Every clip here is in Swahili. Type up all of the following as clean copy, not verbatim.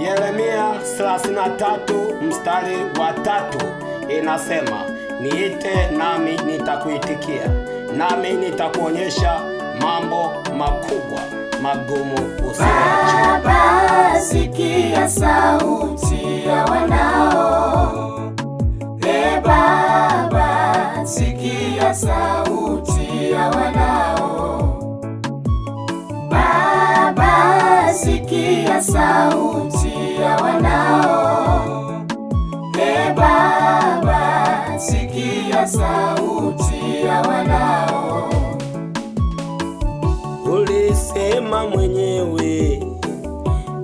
Yeremia 33 mstari wa 3 inasema, niite nami nitakuitikia, nami nitakuonyesha mambo makubwa magumu usiyojua. Baba, sikia sauti ya wanao. Baba, sikia sauti ya wanao. Baba, sikia sauti ya wanao. Baba, sikia sauti ya wanao. Ulisema mwenyewe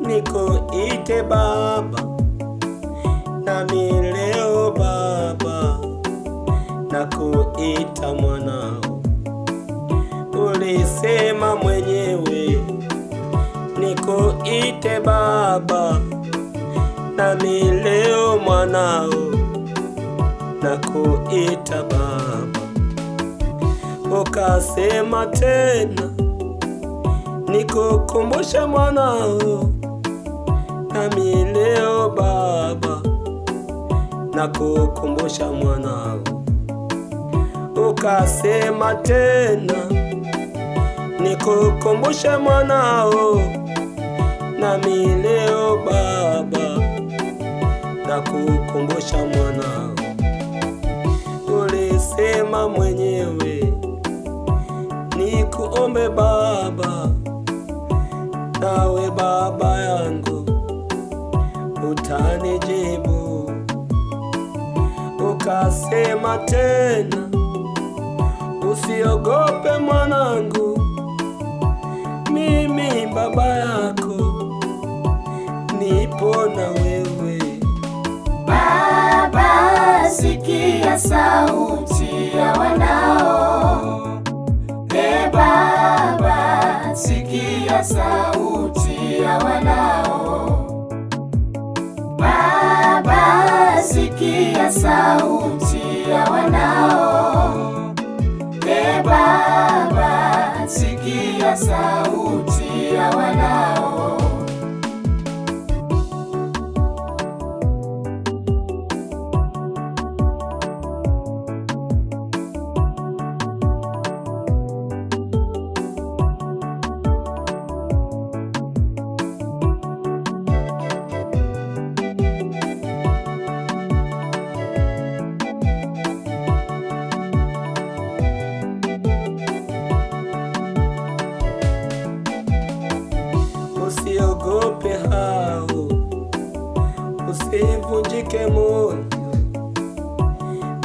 nikuite Baba, nami leo Baba nakuita mwanao. Ulisema mwenyewe nikuite Baba, nami leo mwanao nakuita Baba. Ukasema tena nikukumbushe mwanao, nami leo Baba nakukumbusha mwanao. Ukasema tena nikukumbushe mwanao, nami leo Baba nakukumbusha mwanao. Ulisema mwenyewe nikuombe Baba, nawe Baba yangu utanijibu. Ukasema tena usiogope mwanangu, mimi Baba yako nipo na wewe. Baba, sikia sauti ya wanao. Baba, sikia sauti ya wanao. Baba, sikia sauti ya wanao. Baba, sikia sauti ya wanao. Usiogope hao, usivunjike moyo,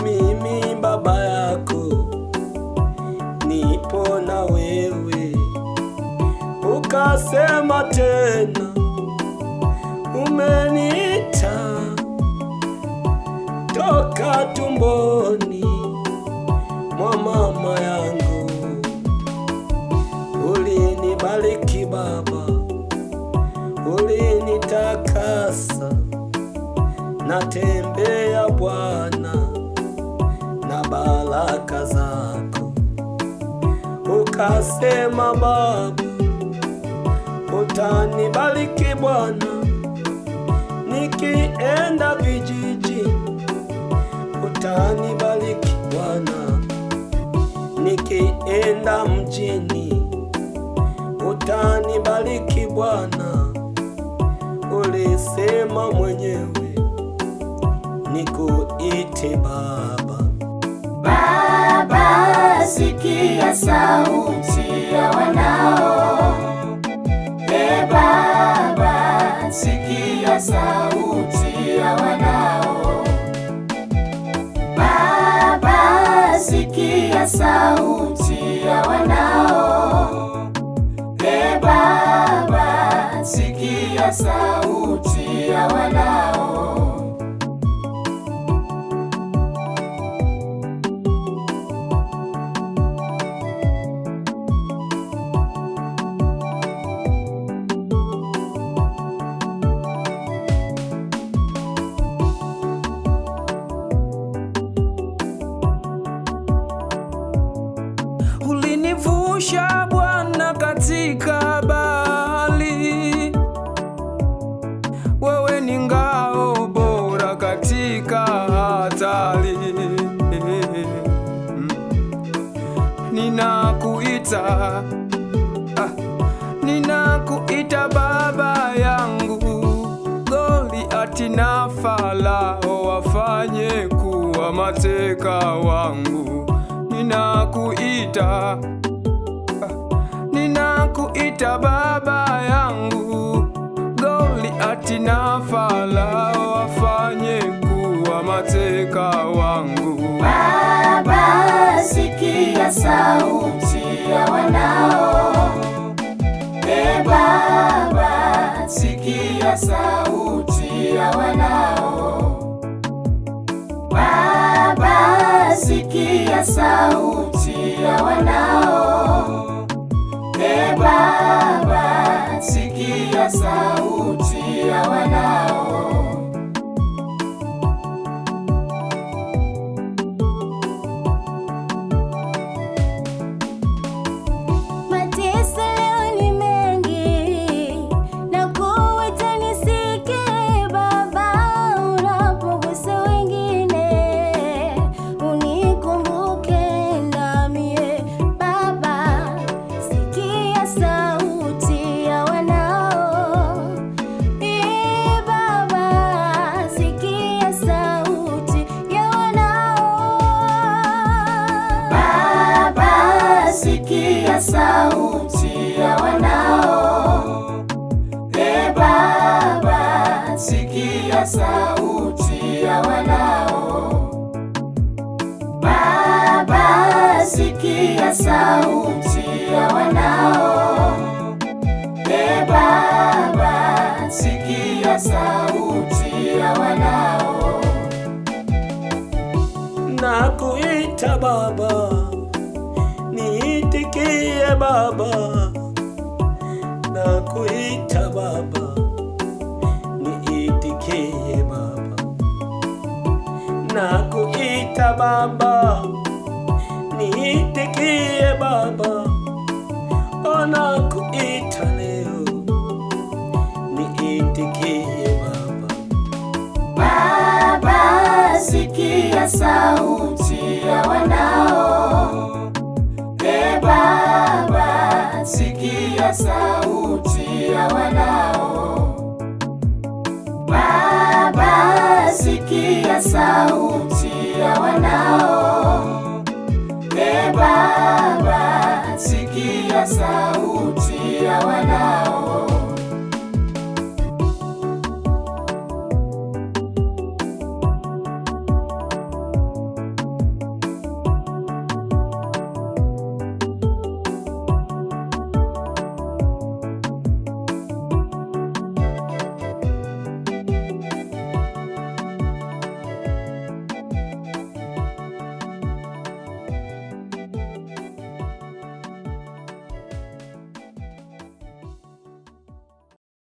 mimi Baba yako nipo na wewe. Ukasema tena umeniita toka tumboni mwa mama yangu. Ulinibariki Baba, ulinitakasa, natembea Bwana na baraka zako. Ukasema Baba utanibariki Bwana, nikienda vijiji utanibariki Bwana, nikienda mjini utanibariki Bwana. Ulisema mwenyewe nikuite Baba. Baba, sikia sauti ya wanao. Baba, sikia sauti ya wanao. Baba, sikia sauti ya wanao. Baba, sikia sauti ya wanao. Ulinivusha Bwana katika bahari, sasa. Ninakuita baba yangu, Goliati na Farao wafanye kuwa mateka wangu. Ninakuita baba yangu, Goliati na Farao wafanye kuwa mateka wangu. Baba, sikia sauti ya wanao. Baba, sikia sauti ya wanao. Baba, sikia sauti ya wanao. Baba, sikia sauti ya wanao. Sikia sauti ya wanao. Baba, sikia sauti ya wanao. Baba, sikia sauti ya wanao. Baba, sikia sauti ya wanao. Nakuita baba, niitikie baba. Nakuita baba, niitikie baba. Nakuita baba, niitikie baba. Nakuita leo, niitikie baba. Baba, sikia sauti ya wanao. Baba, sikia sauti